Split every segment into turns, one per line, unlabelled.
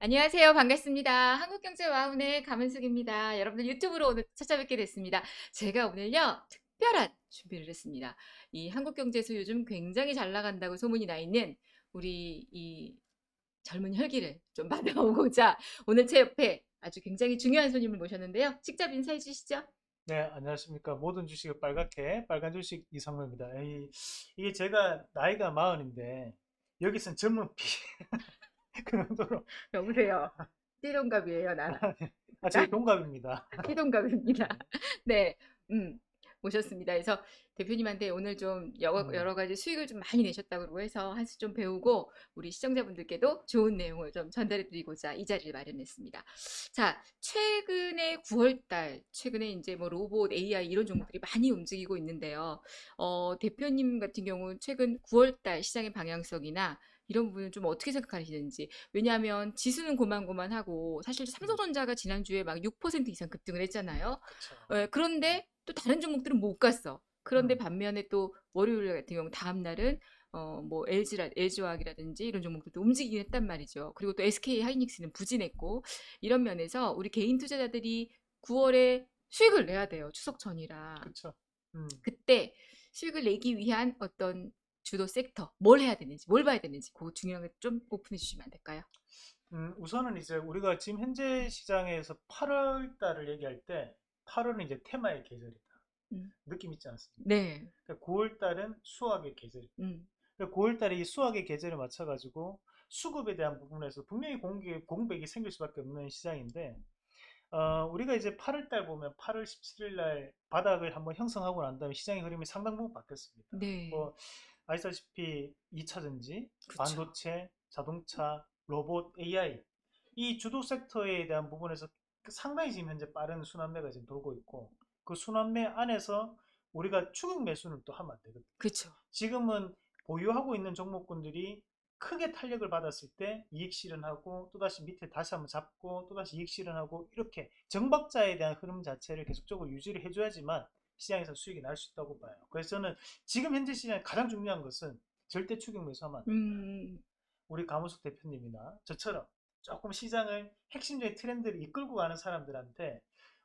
안녕하세요. 반갑습니다. 한국경제와운의 감은숙입니다. 여러분들 유튜브로 오늘 찾아뵙게 됐습니다. 제가 오늘요, 특별한 준비를 했습니다. 이 한국경제에서 요즘 굉장히 잘 나간다고 소문이 나 있는 우리 이 젊은 혈기를 좀 받아오고자 오늘 제 옆에 아주 굉장히 중요한 손님을 모셨는데요. 직접 인사해 주시죠.
네, 안녕하십니까. 모든 주식을 빨갛게, 빨간 주식 이상로입니다. 이게 제가 나이가 마흔인데, 여기선 젊은 피, 그 정도로,
여보세요. 띠동갑이에요, 나랑.
저희 동갑입니다.
띠동갑입니다. 네, 음, 모셨습니다. 그래서 대표님한테 오늘 좀
음,
여러 가지 수익을 좀 많이 내셨다고 해서 한 수 좀 배우고 우리 시청자분들께도 좋은 내용을 좀 전달해 드리고자 이 자리를 마련했습니다. 자, 최근에 9월 달, 최근에 이제 뭐 로봇, AI 이런 종목들이 많이 움직이고 있는데요. 대표님 같은 경우 최근 9월 달 시장의 방향성이나 이런 부분은 좀 어떻게 생각하시는지. 왜냐하면 지수는 고만고만하고 사실
음,
삼성전자가 지난주에 막 6% 이상 급등을 했잖아요.
그쵸.
그런데 또 다른 종목들은 못 갔어. 그런데
음,
반면에 또 월요일 같은 경우 다음 날은 뭐 LG화학이라든지 이런 종목들도 움직이긴 했단 말이죠. 그리고 또 SK 하이닉스는 부진했고 이런 면에서 우리 개인 투자자들이 9월에 수익을 내야 돼요. 추석 전이라.
그쵸. 음,
그때 수익을 내기 위한 어떤 주도 섹터, 뭘 해야 되는지, 뭘 봐야 되는지, 그 중요한 걸 좀 오픈해 주시면 안 될까요?
우선은 이제 우리가 지금 현재 시장에서 8월 달을 얘기할 때, 8월은 이제 테마의 계절이다.
음,
느낌 있지 않습니까?
네,
9월 달은 수학의 계절이다.
음,
9월 달에 이 수학의 계절에 맞춰가지고 수급에 대한 부분에서 분명히 공백이 생길 수밖에 없는 시장인데, 우리가 이제 8월 달 보면 8월 17일 날 바닥을 한번 형성하고 난 다음에 시장의 흐름이 상당 부분 바뀌었습니다.
네,
뭐, 아시다시피 2차 전지,
그렇죠.
반도체, 자동차, 로봇, AI 이 주도 섹터에 대한 부분에서 상당히 지금 현재 빠른 순환매가 지금 돌고 있고 그 순환매 안에서 우리가 추격 매수는 또 하면 안 되거든요.
그렇죠.
지금은 보유하고 있는 종목군들이 크게 탄력을 받았을 때 이익 실현하고 또다시 밑에 다시 한번 잡고 또다시 이익 실현하고 이렇게 정박자에 대한 흐름 자체를 계속적으로 유지를 해줘야지만 시장에서 수익이 날 수 있다고 봐요. 그래서 저는 지금 현재 시장에 가장 중요한 것은 절대 추격 매수하면 안 된다.
음,
우리 가무숙 대표님이나 저처럼 조금 시장을 핵심적인 트렌드를 이끌고 가는 사람들한테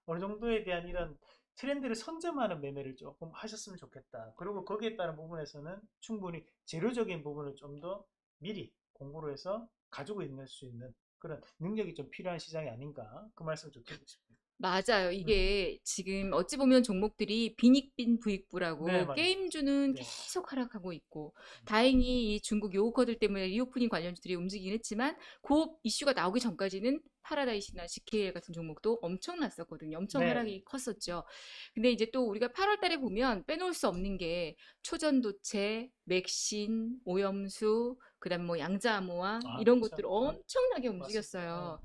어느 정도에 대한 이런 트렌드를 선점하는 매매를 조금 하셨으면 좋겠다. 그리고 거기에 따른 부분에서는 충분히 재료적인 부분을 좀 더 미리 공부를 해서 가지고 있는 수 있는 그런 능력이 좀 필요한 시장이 아닌가 그 말씀을 좀 드리고 싶습니다.
맞아요.
음.
이게 지금 어찌 보면 종목들이 빈익빈
네,
부익부라고
맞습니다.
게임주는
네.
계속 하락하고 있고 다행히 이 중국 요거들 때문에 리오프닝 관련주들이 움직이긴 했지만 그 이슈가 나오기 전까지는 파라다이스나 GKL 같은 종목도 엄청났었거든요. 엄청
네, 네.
하락이 컸었죠. 근데 이제 또 우리가 8월 달에 보면 빼놓을 수 없는 게 초전도체, 맥신, 오염수, 그다음 뭐 양자암호화
아,
이런
그렇죠.
것들 엄청나게
맞습니다. 네.
움직였어요.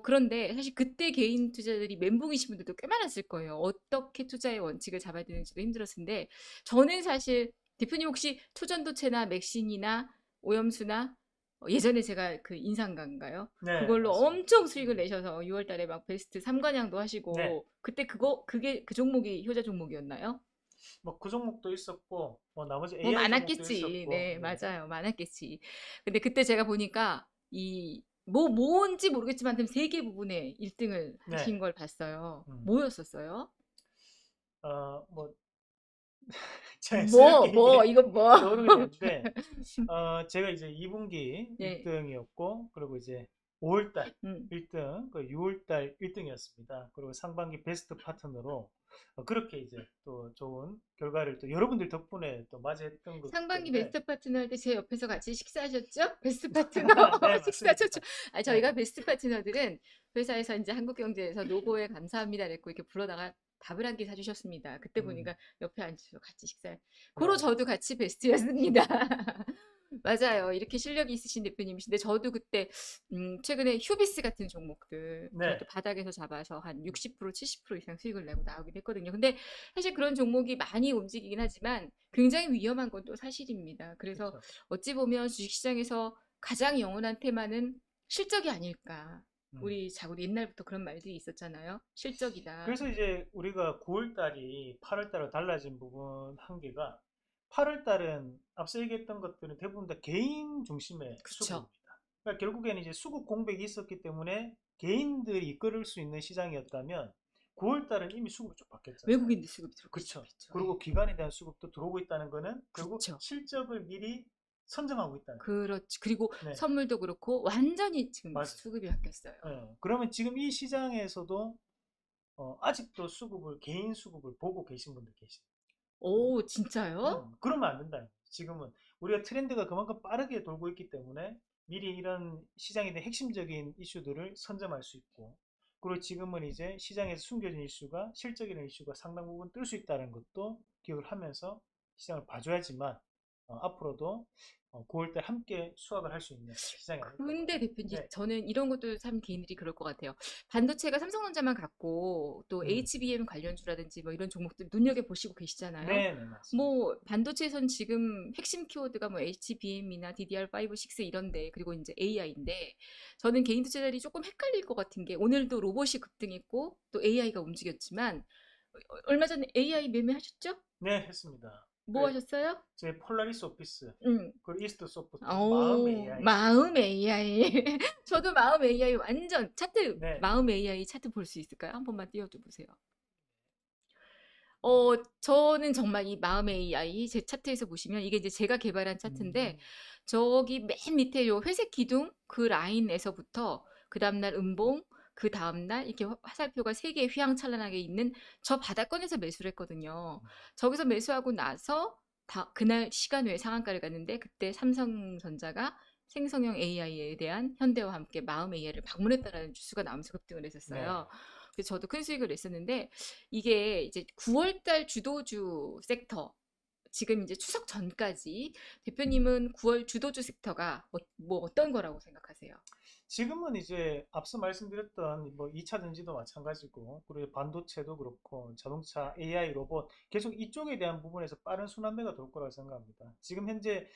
그런데 사실 그때 개인 투자들이 멘붕이신 분들도 꽤 많았을 거예요. 어떻게 투자의 원칙을 잡아야 되는지도 힘들었을 텐데 저는 사실 대표님 혹시 초전도체나 맥신이나 오염수나 예전에 제가 그 인상가인가요?
네,
그걸로
맞습니다.
엄청 수익을 내셔서 6월 달에 막 베스트 3관왕도
네.
하시고 그때 그게 그 종목이 효자 종목이었나요?
뭐 그 종목도 있었고 뭐 나머지
뭐
AI 종목도
많았겠지.
있었고
네,
네.
맞아요. 많았겠지. 근데 그때 제가 보니까 뭔지 모르겠지만 하여튼 세개 부분에 1등을
네.
하신 걸 봤어요.
음.
뭐였었어요?
뭐 자연스럽게 이게
이거 뭐?
떠오르게 되는데 제가 이제 2분기
네.
1등이었고 그리고 이제 5월달
음.
1등, 그 6월달 1등이었습니다. 그리고 상반기 베스트 파트너로 그렇게 이제 또 좋은 결과를 또 여러분들 덕분에 또 맞이했던 거기
상반기
때문에
베스트 파트너 할 때 제 옆에서 같이 식사하셨죠? 베스트 파트너
네,
식사
맞습니다.
좋죠. 아,
네.
저희가 베스트 파트너들은 회사에서 이제 한국경제에서 노고에 감사합니다 그랬고 이렇게 불러다가 밥을 한 끼 사주셨습니다. 그때
음,
보니까 옆에 앉으셔서 같이 식사. 고로
네.
저도 같이 베스트였습니다. 맞아요. 이렇게 실력이 있으신 대표님이신데 저도 그때 최근에 휴비스 같은 종목들
네.
저도 바닥에서 잡아서 한 60% 70% 이상 수익을 내고 나오긴 했거든요. 근데 사실 그런 종목이 많이 움직이긴 하지만 굉장히 위험한 건 또 사실입니다. 그래서
그렇죠.
어찌 보면 주식시장에서 가장 영원한 테마는 실적이 아닐까.
음.
우리 자꾸 옛날부터 그런 말들이 있었잖아요. 실적이다.
그래서 이제 우리가 9월 달이 8월 달과 달라진 부분 한 개가 8월 달은 앞서 얘기했던 것들은 대부분 다 개인 중심의
그쵸.
수급입니다. 그러니까 결국에는 이제 수급 공백이 있었기 때문에 개인들이 이끌을 수 있는 시장이었다면 9월 달은 이미 수급이 좀 바뀌었잖아요.
외국인들 수급이 들어오기
그렇죠.
시작했죠.
그리고
예.
기관에 대한 수급도 들어오고 있다는 거는 결국
그렇죠.
실적을 미리 선점하고 있다는 거예요.
그렇지. 그리고
네,
선물도 그렇고 완전히 지금
맞아요.
수급이 바뀌었어요.
그러면 지금 이 시장에서도 아직도 개인 수급을 보고 계신 분들 계시죠.
오, 진짜요?
그러면 안 된다. 지금은 우리가 트렌드가 그만큼 빠르게 돌고 있기 때문에 미리 이런 시장에 대한 핵심적인 이슈들을 선점할 수 있고, 그리고 지금은 이제 시장에서 숨겨진 이슈가 실적이라는 이슈가 상당 부분 뜰 수 있다는 것도 기억을 하면서 시장을 봐줘야지만 앞으로도 9월 달 함께 수확을 할 수 있는 시장이 아닐까 봐요.
근데 대표님,
네,
저는 이런 것도 참 개인들이 그럴 것 같아요. 반도체가 삼성전자만 갖고 또
음,
HBM 관련주라든지 뭐 이런 종목들 눈여겨보시고 계시잖아요.
네, 네, 맞습니다.
뭐 반도체에선 지금 핵심 키워드가 뭐 HBM이나 DDR5, 6 이런데 그리고 이제 AI인데 저는 개인 투자자들이 조금 헷갈릴 것 같은 게 오늘도 로봇이 급등했고 또 AI가 움직였지만 얼마 전에 AI 매매하셨죠?
네, 했습니다.
뭐 하셨어요?
제 폴라리스 오피스,
음.
그리고 이스트 소프트, 마음
오,
AI.
마음 AI. 저도 마음 AI 완전 차트,
네.
마음 AI 차트 볼 수 있을까요? 한 번만 띄워줘 보세요. 저는 정말 이 마음 AI 제 차트에서 보시면 이게 이제 제가 개발한 차트인데
음,
저기 맨 밑에 요 회색 기둥 그 라인에서부터 그 다음날 음봉 그 다음날 이렇게 화살표가 세 개 휘황찬란하게 있는 저 바닥권에서 매수를 했거든요. 저기서 매수하고 나서 그날 시간 외에 상한가를 갔는데 그때 삼성전자가 생성형 AI에 대한 현대와 함께 마음 AI를 방문했다라는 뉴스가 나오면서 급등을 했었어요.
네.
그래서 저도 큰 수익을 냈었는데 이게 이제 9월달 주도주 섹터 지금 이제 추석 전까지 대표님은 9월 주도주 섹터가 뭐 어떤 거라고 생각하세요?
지금은 이제 앞서 말씀드렸던 뭐 2차 전지도 마찬가지고, 그리고 반도체도 그렇고, 자동차, AI, 로봇, 계속 이쪽에 대한 부분에서 빠른 순환매가 돌 거라고 생각합니다. 지금 현재,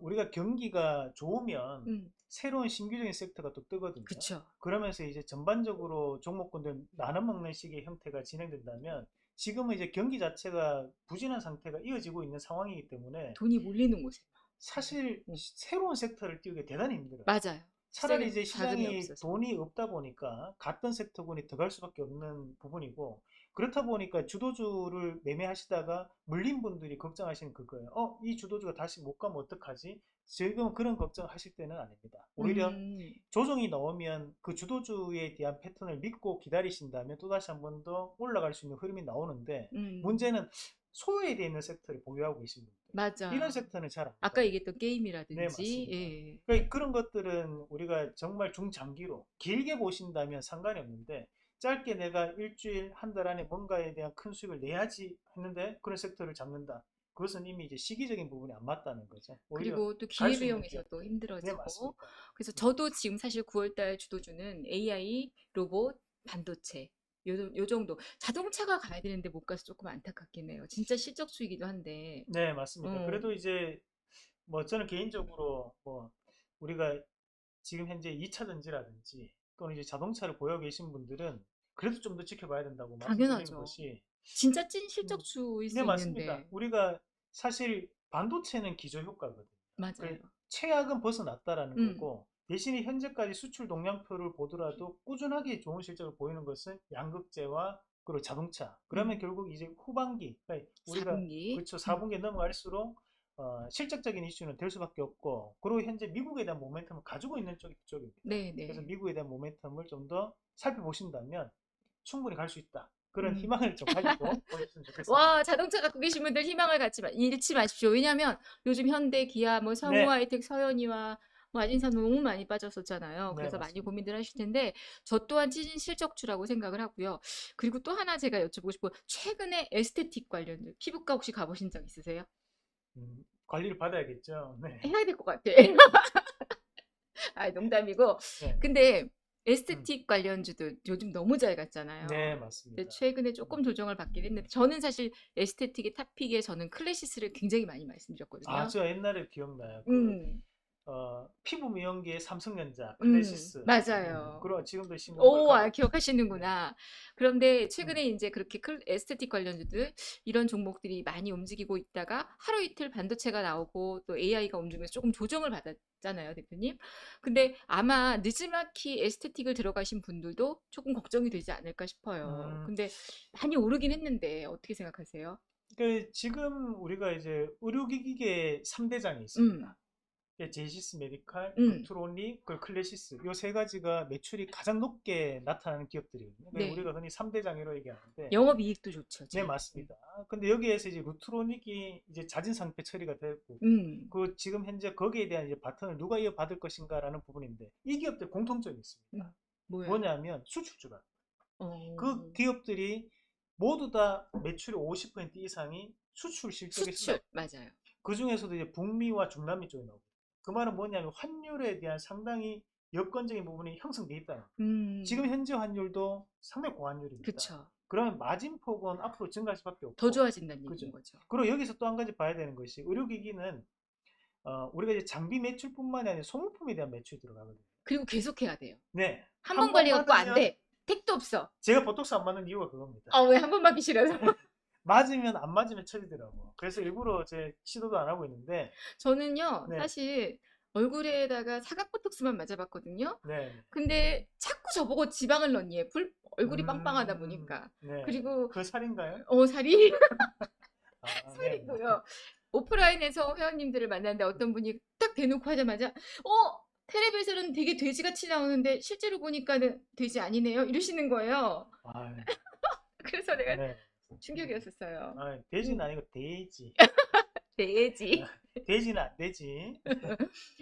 우리가 경기가 좋으면
음,
새로운 신규적인 섹터가 또 뜨거든요.
그쵸.
그러면서 이제 전반적으로 종목군들 나눠먹는 식의 형태가 진행된다면, 지금은 이제 경기 자체가 부진한 상태가 이어지고 있는 상황이기 때문에
돈이 몰리는 곳에.
사실
음,
새로운 섹터를 띄우기 대단히 힘들어요.
맞아요.
차라리
시장에
이제
자금이
시장이
없어서.
돈이 없다 보니까 같은 섹터군이 더 갈 수밖에 없는 부분이고, 그렇다 보니까 주도주를 매매하시다가 물린 분들이 걱정하시는 그거예요. 이 주도주가 다시 못 가면 어떡하지? 지금 그런 걱정하실 때는 아닙니다. 오히려
음,
조정이 나오면 그 주도주에 대한 패턴을 믿고 기다리신다면 또다시 한 번 더 올라갈 수 있는 흐름이 나오는데,
음,
문제는 소외되어 있는 섹터를 보유하고 계신 분들. 이런
맞아.
섹터는 잘 안
아까
가요.
얘기했던
네,
게임이라든지,
맞습니다.
예.
그러니까 그런 것들은 우리가 정말 중장기로 길게 보신다면 상관이 없는데, 짧게 내가 일주일, 한 달 안에 뭔가에 대한 큰 수익을 내야지 했는데 그런 섹터를 잡는다. 그것은 이미 이제 시기적인 부분이 안 맞다는 거죠. 오히려
그리고 또
갈 수 있는
기회비용에서 또
기업들. 네,
힘들어지고.
맞습니다.
그래서
네.
저도 지금 사실 9월달 주도주는 AI, 로봇, 반도체. 요 정도. 자동차가 가야 되는데 못 가서 조금 안타깝긴 해요. 진짜 실적주이기도 한데.
네, 맞습니다.
어,
그래도 이제 뭐 저는 개인적으로 뭐 우리가 지금 현재 2차 전지라든지 또는 이제 자동차를 보유하고 계신 분들은 그래도 좀 더 지켜봐야 된다고 말씀드리는
당연하죠.
것이,
진짜 찐
음,
실적주일
네,
수
맞습니다.
있는데.
우리가 사실 반도체는 기저효과거든요.
맞아요.
그 최악은 벗어났다라는
음,
거고, 대신에 현재까지 수출 동향표를 보더라도 꾸준하게 좋은 실적을 보이는 것은 양극재와 그리고 자동차. 그러면
음.
결국 이제 후반기, 그러니까 우리가
4분기.
그렇죠. 4분기에 넘어갈수록 실적적인 이슈는 될 수밖에 없고, 그리고 현재 미국에 대한 모멘텀을 가지고 있는 쪽이 그쪽입니다.
네,
그래서
네.
미국에 대한 모멘텀을 좀 더 살펴보신다면 충분히 갈 수 있다. 그런
음.
희망을 좀 가지고 보셨으면 좋겠습니다.
와, 자동차 갖고 계신 분들 희망을 잃지 마십시오. 왜냐면 요즘 현대, 기아, 뭐 성우
네,
하이텍, 서현이와 뭐 아진산 너무 많이 빠졌었잖아요.
네,
그래서 많이
맞습니다.
고민들 하실 텐데 저 또한 찐 실적주라고 생각을 하고요. 그리고 또 하나 제가 여쭤보고 싶고 최근에 에스테틱 관련 피부과 혹시 가보신 적 있으세요?
관리를 받아야겠죠. 네,
해야 될 것 같아. 아, 농담이고.
네,
근데
음,
에스테틱 관련주도 요즘 너무 잘 갔잖아요.
네,
근데
맞습니다.
최근에 조금 조정을 받긴 했는데 저는 사실 에스테틱의 탑픽에 저는 클래시스를 굉장히 많이 말씀드렸거든요.
제가 옛날에 기억나요.
음,
피부 미용기의 삼성전자, 클래시스,
맞아요.
그리고 지금도
오, 아,
신공발가고 있죠. 네,
기억하시는구나. 그런데
음,
최근에 이제 그렇게 에스테틱 관련주들 이런 종목들이 많이 움직이고 있다가 하루 이틀 반도체가 나오고 또 AI가 움직이면서 조금 조정을 있잖아요, 대표님. 근데 아마 느즈마키 에스테틱을 들어가신 분들도 조금 걱정이 되지 않을까 싶어요.
음,
근데 많이 오르긴 했는데 어떻게 생각하세요?
그 지금 우리가 이제 의료기기계 3대장이
음,
있습니다. 제시스 메디칼,
음,
루트로닉, 그리고 클래시스. 이 세 가지가 매출이 가장 높게 나타나는 기업들이거든요. 그래서
네.
우리가 흔히 3대장이라고 얘기하는데,
영업이익도 좋죠,
네,
제일.
맞습니다. 근데 여기에서 이제 루트로닉이 이제 잦은 상태 처리가 되고,
음,
그 지금 현재 거기에 대한 이제 바톤을 누가 이어받을 것인가라는 부분인데, 이 기업들 공통점이 있습니다.
뭐예요?
뭐냐면 수출주가.
어,
그 기업들이 모두 다 매출의 50% 이상이 수출 실적에서
수출,
나옵니다.
맞아요.
그 중에서도 이제 북미와 중남미 쪽에 나오고. 그 말은 뭐냐면 환율에 대한 상당히 여건적인 부분이 형성돼 있다. 지금
음,
현재 환율도 상당히 고환율입니다.
그쵸.
그러면 마진폭은 앞으로 증가할 수밖에
더
없고,
좋아진다는
그죠?
얘기인 거죠.
그리고 여기서 또 한 가지 봐야 되는 것이 의료기기는 우리가 이제 장비 매출뿐만이 아니라 소모품에 대한 매출이 들어가거든요.
그리고 계속해야 돼요.
네,
한
한
번
번
관리 갖고 안
맞으면
돼. 택도 없어.
제가 보톡스 안 맞는 이유가 그겁니다.
왜 한 번 맞기 싫어서.
맞으면 안 맞으면 처리더라고. 그래서 일부러 제 시도도 안 하고 있는데,
저는요,
네,
사실 얼굴에다가 사각 보톡스만 맞아봤거든요.
네,
근데 자꾸 저보고 지방을 넣니? 얼굴이 빵빵하다
음,
보니까.
네,
그리고
그 살인가요?
살이
아, 네,
살이고요. 오프라인에서 회원님들을 만났는데 어떤 분이 딱 대놓고 하자마자 텔레비에서는 되게 돼지같이 나오는데 실제로 보니까는 돼지 아니네요. 이러시는 거예요.
아,
그래서 내가
네,
충격이었었어요.
돼지는
음,
아니고 돼지.
돼지.
돼지는 안 되지.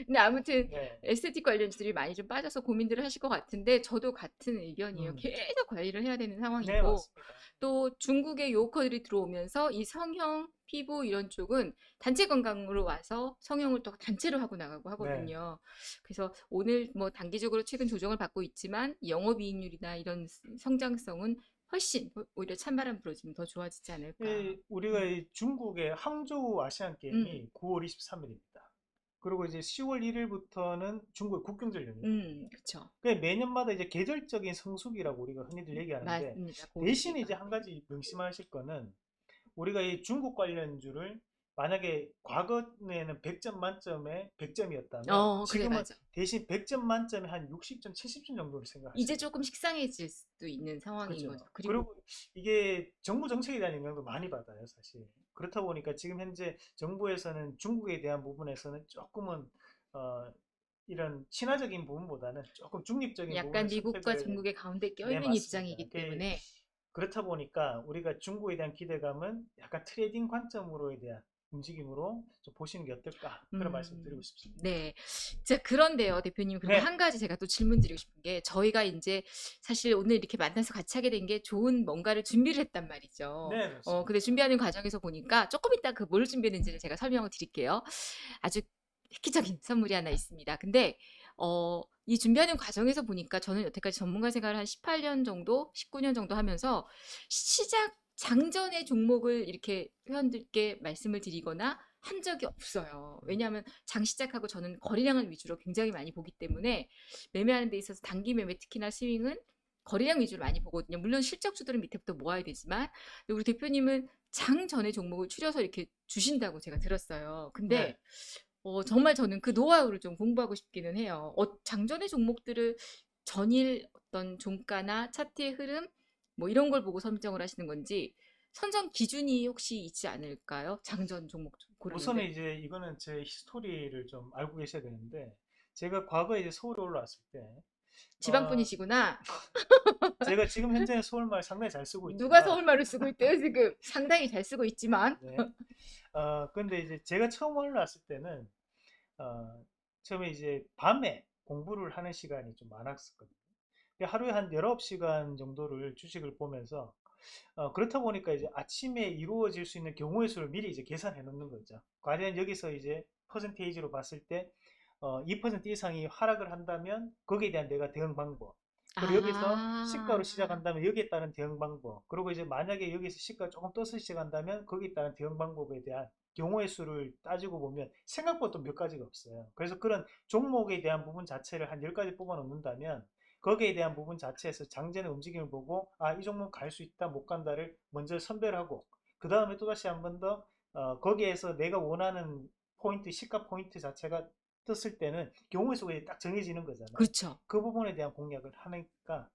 근데 아무튼
네,
에스테틱 관련주들이 많이 좀 빠져서 고민들을 하실 것 같은데 저도 같은 의견이에요.
음,
계속 관리를 해야 되는
네,
상황이고
맞습니다.
또 중국의 요커들이 들어오면서 이 성형, 피부 이런 쪽은 단체 건강으로 와서 성형을 또 단체로 하고 나가고
네.
하거든요. 그래서 오늘 뭐 단기적으로 최근 조정을 받고 있지만 영업이익률이나 이런 성장성은 훨씬 오히려 찬바람 불어주면 더 좋아지지 않을까.
우리가
음,
이 중국의 항저우 아시안
음,
게임이 9월 23일입니다. 그리고 이제 10월 1일부터는 중국의 국경절 연휴거든요.
그쵸.
매년마다 이제 계절적인 성수기라고 우리가 흔히들 얘기하는데
맞습니다.
대신에 이제
고르기가.
한 가지 명심하실 거는 우리가 이 중국 관련주를 만약에 과거에는 100점 만점에 100점이었다면
그래,
지금은
맞아.
대신 100점 만점에 한 60점, 70점 정도를
이제
생각하시면 돼요.
조금 식상해질 수도 있는 상황인 거죠.
그죠.
그리고
그리고 이게 정부 정책에 대한 영향도 많이 받아요, 사실. 그렇다 보니까 지금 현재 정부에서는 중국에 대한 부분에서는 조금은 어, 이런 친화적인 부분보다는 조금 중립적인
약간
부분을
미국과
선택을
중국의 가운데
네,
껴있는
맞습니다.
입장이기 때문에
그렇다 보니까 우리가 중국에 대한 기대감은 약간 트레이딩 관점으로에 대한 움직임으로 좀 보시는 게 어떨까 그런 말씀 드리고
음,
싶습니다.
네. 자, 그런데요, 대표님. 그리고
네,
한 가지 제가 또 질문 드리고 싶은 게 저희가 이제 사실 오늘 이렇게 만나서 같이 하게 된 게 좋은 뭔가를 준비를 했단 말이죠.
네,
근데
그렇습니다.
준비하는 과정에서 보니까 조금 이따 그 뭘 준비했는지를 제가 설명을 드릴게요. 아주 획기적인 선물이 하나 있습니다. 근데 이 준비하는 과정에서 보니까 저는 여태까지 전문가 생활을 한 18년 정도, 19년 정도 하면서 시작 장전의 종목을 이렇게 회원들께 말씀을 드리거나 한 적이 없어요.
음,
왜냐하면 장 시작하고 저는 거래량을 위주로 굉장히 많이 보기 때문에 매매하는 데 있어서 단기 매매 특히나 스윙은 거래량 위주로 많이 보거든요. 물론 실적주들은 밑에부터 모아야 되지만 우리 대표님은 장 전의 종목을 추려서 이렇게 주신다고 제가 들었어요.
네.
근데 정말 저는 그 노하우를 좀 공부하고 싶기는 해요. 장전의 종목들을 전일 어떤 종가나 차트의 흐름 뭐 이런 걸 보고 선정을 하시는 건지 선정 기준이 혹시 있지 않을까요? 장전 종목
우선은
고르는데.
이제 이거는 제 히스토리를 좀 알고 계셔야 되는데 제가 과거에 이제 서울에 올라왔을 때
지방
어,
분이시구나.
제가 지금 현재 서울말 상당히 잘 쓰고
누가
있지만
서울말을 쓰고 있대요, 지금. 상당히 잘 쓰고 있지만.
네. 근데 이제 제가 처음 올라왔을 때는 어, 처음에 이제 밤에 공부를 하는 시간이 좀 많았었거든요. 하루에 한 19시간 정도를 주식을 보면서 그렇다 보니까 이제 아침에 이루어질 수 있는 경우의 수를 미리 이제 계산해 놓는 거죠. 과연 여기서 이제 퍼센테이지로 봤을 때 2% 이상이 하락을 한다면 거기에 대한 내가 대응 방법. 그리고 여기서 시가로
아,
시작한다면 여기에 따른 대응 방법. 그리고 이제 만약에 여기서 시가가 조금 떠서 시작한다면 거기에 따른 대응 방법에 대한 경우의 수를 따지고 보면 생각보다 몇 가지가 없어요. 그래서 그런 종목에 대한 부분 자체를 한 10가지 뽑아 놓는다면 거기에 대한 부분 자체에서 장전의 움직임을 보고 이 종목 갈 수 있다 못 간다를 먼저 선별하고 그 다음에 또다시 한 번 더 거기에서 내가 원하는 포인트 시가 포인트 자체가 떴을 때는 경우의 수가 딱 정해지는 거잖아요.
그렇죠.
그 부분에 대한 공략을 하니까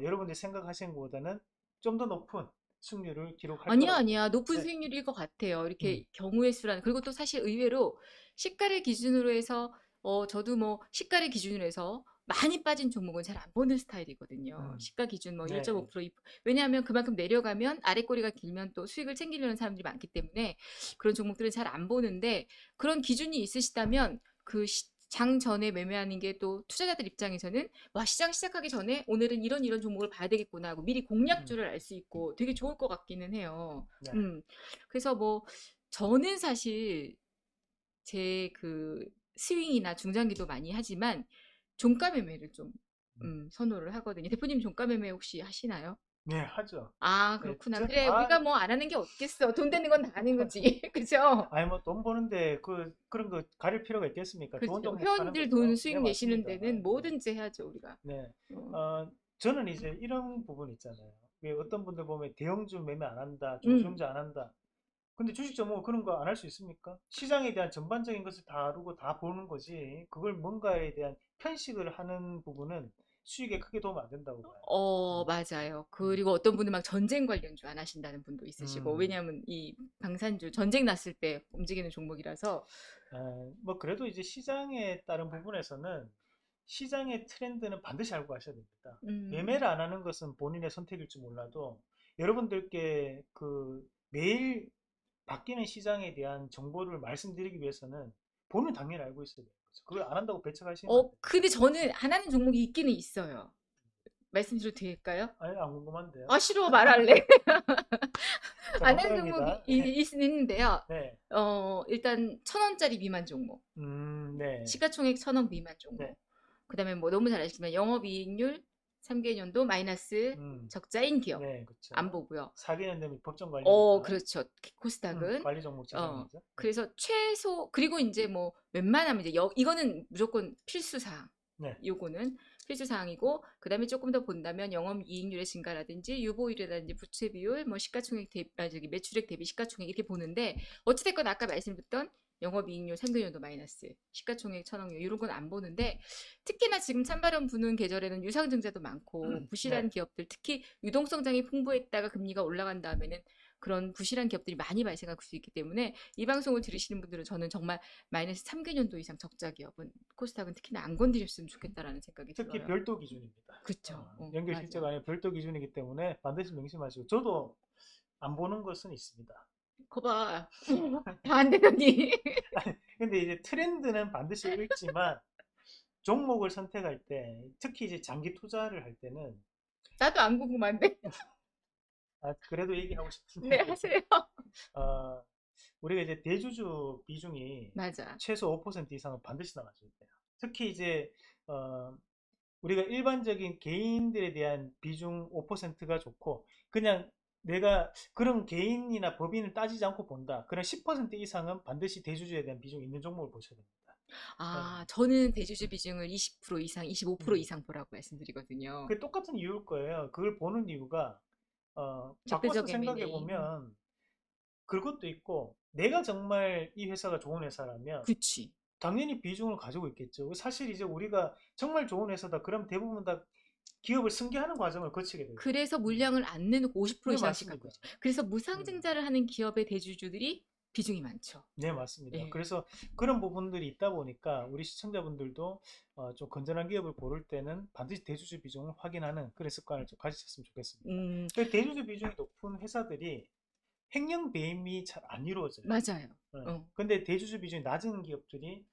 여러분들이 생각하시는 것보다는 좀 더 높은 승률을 기록할
아니야,
거라고
아니야.
봅니다.
높은
네.
수익률일 것 같아요. 이렇게
음,
경우의 수라는. 그리고 또 사실 의외로 시가를 기준으로 해서, 저도 뭐 시가를 기준으로 해서 많이 빠진 종목은 잘 안 보는 스타일이거든요.
음,
시가 기준 뭐
네,
1.5%, 2%. 왜냐하면 그만큼 내려가면 아래 꼬리가 길면 또 수익을 챙기려는 사람들이 많기 때문에 그런 종목들은 잘 안 보는데 그런 기준이 있으시다면 장 전에 매매하는 게 또 투자자들 입장에서는 와, 시장 시작하기 전에 오늘은 이런 종목을 봐야 되겠구나 하고 미리
음,
공략줄을 알 수 있고 되게 좋을 것 같기는 해요.
네,
그래서 뭐 저는 사실 제 그 스윙이나 중장기도 많이 하지만 종가 매매를 좀
음.
선호를 하거든요. 대표님 종가 매매 혹시 하시나요?
네, 하죠.
아,
네,
그렇구나.
전,
그래, 우리가 뭐 안 하는 게 어딨겠어. 돈 되는 건 다 하는 거지. 그죠?
아니 뭐 돈 버는데 그런 거 가릴 필요가 있겠습니까? 좋은
그렇죠.
종목 사는
회원들 돈
거죠. 네,
수익 내시는
맞습니다.
데는
네,
뭐든지 해야죠, 우리가.
네.
어.
저는 이제 이런 부분 있잖아요. 왜 어떤 분들 보면 대형주 매매 안 한다,
음.
중소형주 안 한다. 근데 주식 전문가 그런 거 안 할 수 있습니까? 시장에 대한 전반적인 것을 다 다루고 다 보는 거지. 그걸 뭔가에 대한 편식을 하는 부분은 수익에 크게 도움 안 된다고 봐요. 음,
맞아요.
음,
그리고 어떤 분은 막 전쟁 관련주 안 하신다는 분도 있으시고,
음.
왜냐하면 이 방산주 전쟁 났을 때 움직이는 종목이라서,
뭐 그래도 이제 시장에 따른 부분에서는 시장의 트렌드는 반드시 알고 가셔야 됩니다.
음,
매매를 안 하는 것은 본인의 선택일지 몰라도 여러분들께 그 매일 바뀌는 시장에 대한 정보를 말씀드리기 위해서는 본인 당연히 알고 있어야 돼요. 그걸 안 한다고 배척하시면 안 됩니다.
근데 저는 안 하는 종목이 있기는 있어요. 말씀드려도 될까요?
아니, 안 궁금한데요.
아, 싫어, 말할래.
자,
안 하는 종목이
농담입니다.
있는데요.
네.
일단 1,000원짜리 미만 종목.
네.
시가총액 1,000원 미만
네.
종목. 그다음에 뭐 너무 잘 아시지만 영업이익률 3개년도 마이너스
음,
적자인 기업
네,
안
그렇죠.
보고요.
4개년 되면 법정 관리니까.
그렇죠. 코스닥은
관리 종목 지정이죠. 네.
그래서 최소 그리고 이제 뭐 웬만하면 이제 이거는 무조건 필수 사항.
네.
요거는 필수 사항이고 그다음에 조금 더 본다면 영업이익률의 증가라든지 유보율이라든지 부채 비율, 뭐 시가총액 대비 저기 매출액 대비 시가총액 이렇게 보는데 어찌됐건 아까 말씀드렸던 영업이익률 3개년도 마이너스, 시가총액 천억률 이런 건 안 보는데 특히나 지금 찬바람 부는 계절에는 유상증자도 많고 부실한
네.
기업들 특히 유동성장이 풍부했다가 금리가 올라간 다음에는 그런 부실한 기업들이 많이 발생할 수 있기 때문에 이 방송을 들으시는 분들은 저는 정말 마이너스 3개년도 이상 적자 기업은 코스닥은 특히나 안 건드렸으면 좋겠다라는 생각이
특히
들어요.
별도 기준입니다.
그쵸.
연결 실제가
맞아요.
아니라 별도 기준이기 때문에 반드시 명심하시고 저도 안 보는 것은 있습니다.
거봐. 다 안 되더니.
근데 이제 트렌드는 반드시 읽지만 종목을 선택할 때 특히 이제 장기 투자를 할 때는
나도 안 궁금한데.
그래도 얘기하고
네,
싶은데
하세요.
어, 우리가 이제 대주주 비중이
맞아.
최소 5% 이상은 반드시 나와줘야 돼요. 특히 이제 어, 우리가 일반적인 개인들에 대한 비중 5%가 좋고 그냥 내가 그런 개인이나 법인을 따지지 않고 본다. 그런 10% 이상은 반드시 대주주에 대한 비중이 있는 종목을 보셔야 됩니다. 네.
저는 대주주 비중을 20% 이상, 25%
음.
이상 보라고 말씀드리거든요.
그게 똑같은 이유일 거예요. 그걸 보는 이유가 바꿔서
적대적
생각해
M&A.
보면 그것도 있고 내가 정말 이 회사가 좋은 회사라면
그치.
당연히 비중을 가지고 있겠죠. 사실 이제 우리가 정말 좋은 회사다. 그럼 대부분 다 기업을 승계하는 과정을 거치게 되거든요.
그래서 물량을 안 내놓고 50%
네,
이상씩 갖고
맞습니다.
있죠. 그래서
음.
무상증자를 하는 기업의 대주주들이 비중이 많죠.
네, 맞습니다.
예.
그래서 그런 부분들이 있다 보니까 우리 시청자분들도 좀 건전한 기업을 고를 때는 반드시 대주주 비중을 확인하는 그런 습관을 좀 가지셨으면 좋겠습니다.
음,
그 대주주 비중이 높은 회사들이 횡령 배임이 잘 안 이루어져요.
맞아요.
네.
어.
근데 대주주 비중이 낮은 기업들이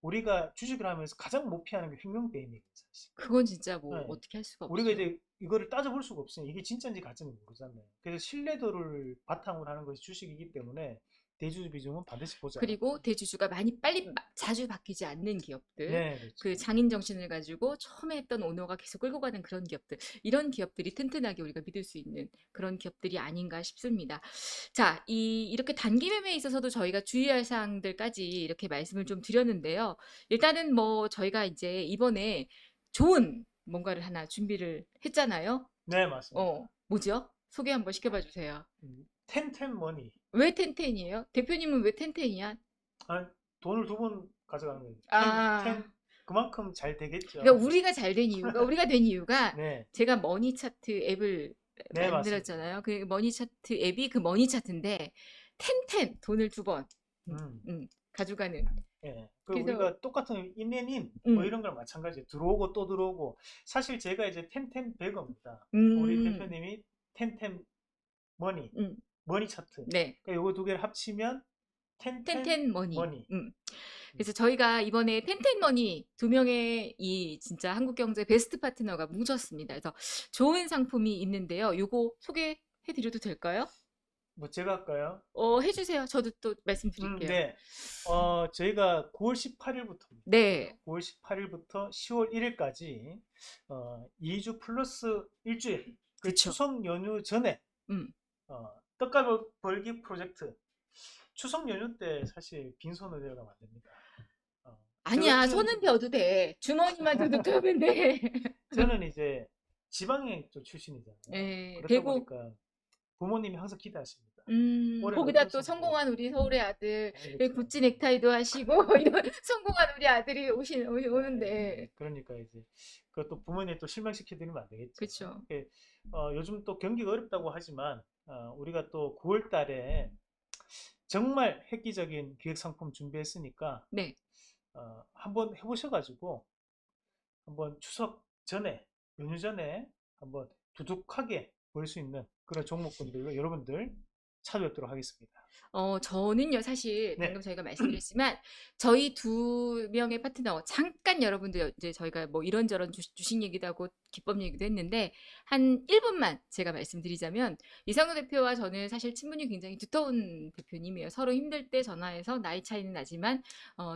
우리가 주식을 하면서 가장 못 피하는 게 횡령 배임이거든요. 사실.
그건 진짜 뭐
네.
어떻게 할 수가
우리가
없죠.
이제 이거를 따져볼 수가 없어요. 이게 진짜인지 가짜인지 모르잖아요. 그래서 신뢰도를 바탕으로 하는 것이 주식이기 때문에 대주주 비중은 반드시 보자.
그리고 대주주가 많이 빨리 자주 바뀌지 않는 기업들,
네,
그
그렇죠.
장인 정신을 가지고 처음에 했던 오너가 계속 끌고 가는 그런 기업들, 이런 기업들이 튼튼하게 우리가 믿을 수 있는 그런 기업들이 아닌가 싶습니다. 자, 이렇게 단기 매매에 있어서도 저희가 주의할 사항들까지 이렇게 말씀을 좀 드렸는데요. 일단은 뭐 저희가 이제 이번에 좋은 뭔가를 하나 준비를 했잖아요.
네, 맞습니다.
뭐죠? 소개 한번 시켜봐 주세요.
텐텐머니.
왜 텐텐이에요? 대표님은 왜 텐텐이야?
아, 돈을 두 번 가져가는 거예요.
아,
그만큼 잘 되겠죠.
그러니까 우리가 된 이유가
네,
제가 머니 차트 앱을
네, 맞습니다.
만들었잖아요. 그 머니 차트 앱이 그 머니 차트인데 텐텐 돈을 두 번
음,
가져가는.
예. 그
그래서
우리가 똑같은 인내님 뭐
음,
이런 걸 마찬가지예요. 들어오고 또 들어오고. 사실 제가 이제 텐텐 베거입니다. 우리
음,
대표님이 텐텐 머니,
음,
머니 차트.
네.
그러니까 요거 두 개를 합치면 텐텐
텐텐 머니.
머니. 음,
그래서 저희가 이번에 텐텐머니 두 명의 이 진짜 한국 경제 베스트 파트너가 뭉쳤습니다. 그래서 좋은 상품이 있는데요. 요거 소개해 드려도 될까요?
뭐 제가 할까요?
해주세요. 저도 또 말씀드릴게요.
네. 저희가 9월 18일부터입니다.
네,
9월 18일부터 10월 1일까지 2주 플러스 일주일. 그
그쵸.
추석 연휴 전에
음.
떡값 벌기 프로젝트. 추석 연휴 때 사실 빈손으로 들어가면 안 됩니다. 저
아니야,
같은
손은 펴도 돼. 주머니만 두둑하면 돼.
저는 이제 지방에 또 출신이잖아요.
예,
그렇다
대구,
보니까 부모님이 항상 기대하십니다. 올해는
거기다
어떤
또
선물을
성공한 우리 서울의 아들,
알겠죠.
구찌 넥타이도 하시고, 이런 성공한 우리 아들이 오는데.
그러니까 이제 그것도 부모님 또 실망시켜 드리면 안 되겠죠.
그쵸.
요즘 또 경기가 어렵다고 하지만 우리가 또 9월 달에 정말 획기적인 기획 상품 준비했으니까
네.
한번 해보셔가지고 한번 추석 전에 연휴 전에 한번 두둑하게 볼 수 있는 그런 종목군들로 여러분들 찾아뵙도록 하겠습니다.
저는요, 사실
네,
방금 저희가 말씀드렸지만, 저희 두 명의 파트너, 잠깐 여러분들, 이제 저희가 뭐 이런저런 주식 얘기도 하고, 기법 얘기도 했는데, 한 1분만 제가 말씀드리자면, 이상우 대표와 저는 사실 친분이 굉장히 두터운 대표님이에요. 서로 힘들 때 전화해서 나이 차이는 나지만,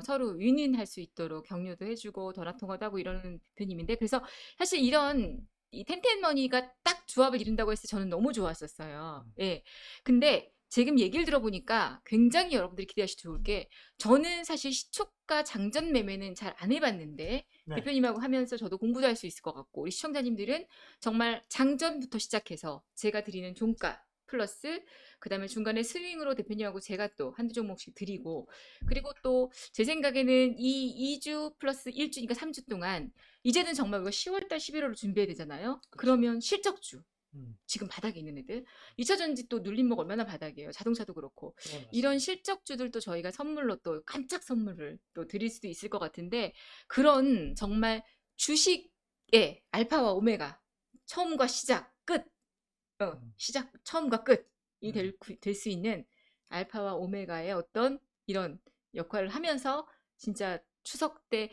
서로 윈윈할 수 있도록 격려도 해주고, 전화통화도 하고 이러는 대표님인데, 그래서 사실 이 텐텐머니가 딱 조합을 이룬다고 했을 때 저는 너무 좋았었어요. 예. 근데 지금 얘기를 들어보니까 굉장히 여러분들이 기대하셔도 좋을 게 저는 사실 시초가 장전 매매는 잘 안 해봤는데
네,
대표님하고 하면서 저도 공부도 할 수 있을 것 같고 우리 시청자님들은 정말 장전부터 시작해서 제가 드리는 종가 플러스 그다음에 중간에 스윙으로 대표님하고 제가 또 한두 종목씩 드리고 그리고 또 제 생각에는 이 2주 플러스 1주니까 3주 동안 이제는 정말 우리가 10월달 11월을 준비해야 되잖아요.
그렇죠.
그러면 실적주
음,
지금 바닥에 있는 애들 2차 전지 또 눌림목 얼마나 바닥이에요. 자동차도 그렇고
네,
이런
맞습니다.
실적주들도 저희가 선물로 또 깜짝 선물을 또 드릴 수도 있을 것 같은데 그런 정말 주식의 알파와 오메가 처음과 시작 끝
음,
시작 처음과 끝이
음,
될 수 있는 알파와 오메가의 어떤 이런 역할을 하면서 진짜 추석 때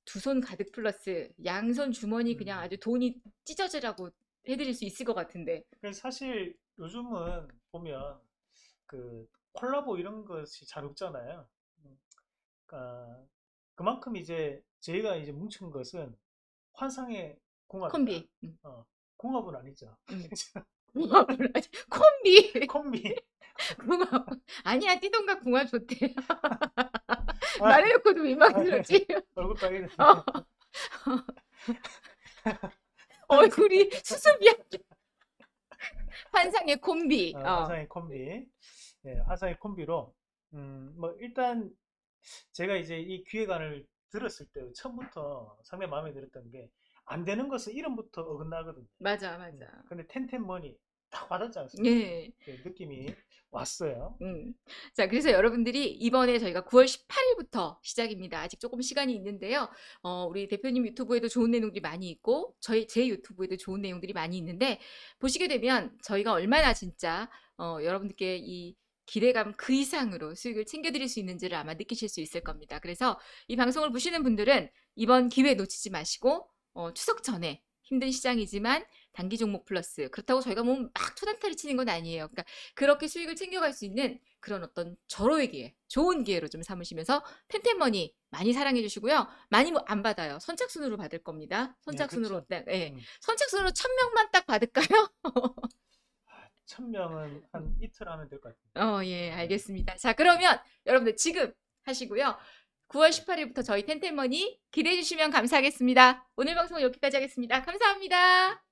두 손 가득 플러스 양손 주머니 그냥
음.
아주 돈이 찢어지라고 해드릴 수 있을 것 같은데
그래서 사실 요즘은 보면 그 콜라보 이런 것이 잘 없잖아요. 음, 그러니까 그만큼 이제 저희가 이제 뭉친 것은 환상의 궁합이다.
콤비.
궁합은 아니죠.
음. 궁합을 하지. 콤비.
콤비.
궁합. 아니야, 띠동갑 궁합 좋대.
아,
말해놓고도
아,
민망스럽지.
얼굴
어,
빨개졌네.
얼굴이 수습이야. 환상의 콤비.
화상의 콤비. 네, 화상의 콤비로 뭐 일단 제가 이제 이 기획안을 들었을 때 처음부터 상당히 마음에 들었던 게 안 되는 것은 이름부터 어긋나거든요.
맞아, 맞아.
근데 텐텐머니 딱 받았지 않습니까?
예.
그 느낌이 왔어요.
자, 그래서 여러분들이 이번에 저희가 9월 18일부터 시작입니다. 아직 조금 시간이 있는데요. 우리 대표님 유튜브에도 좋은 내용들이 많이 있고, 제 유튜브에도 좋은 내용들이 많이 있는데, 보시게 되면 저희가 얼마나 진짜, 여러분들께 이 기대감 그 이상으로 수익을 챙겨드릴 수 있는지를 아마 느끼실 수 있을 겁니다. 그래서 이 방송을 보시는 분들은 이번 기회 놓치지 마시고, 추석 전에 힘든 시장이지만 단기 종목 플러스 그렇다고 저희가 뭐 막 투단타를 치는 건 아니에요. 그러니까 그렇게 수익을 챙겨갈 수 있는 그런 어떤 절호의 기회, 좋은 기회로 좀 삼으시면서 텐텐머니 많이 사랑해 주시고요. 많이 뭐 안 받아요. 선착순으로 받을 겁니다.
네,
선착순으로
그렇죠.
딱, 예.
음,
선착순으로 1000명만 딱 받을까요?
1000명은 한 이틀 하면 될 것 같아요.
예, 알겠습니다. 자, 그러면 여러분들 지금 하시고요. 9월 18일부터 저희 텐텐머니 기대해 주시면 감사하겠습니다. 오늘 방송은 여기까지 하겠습니다. 감사합니다.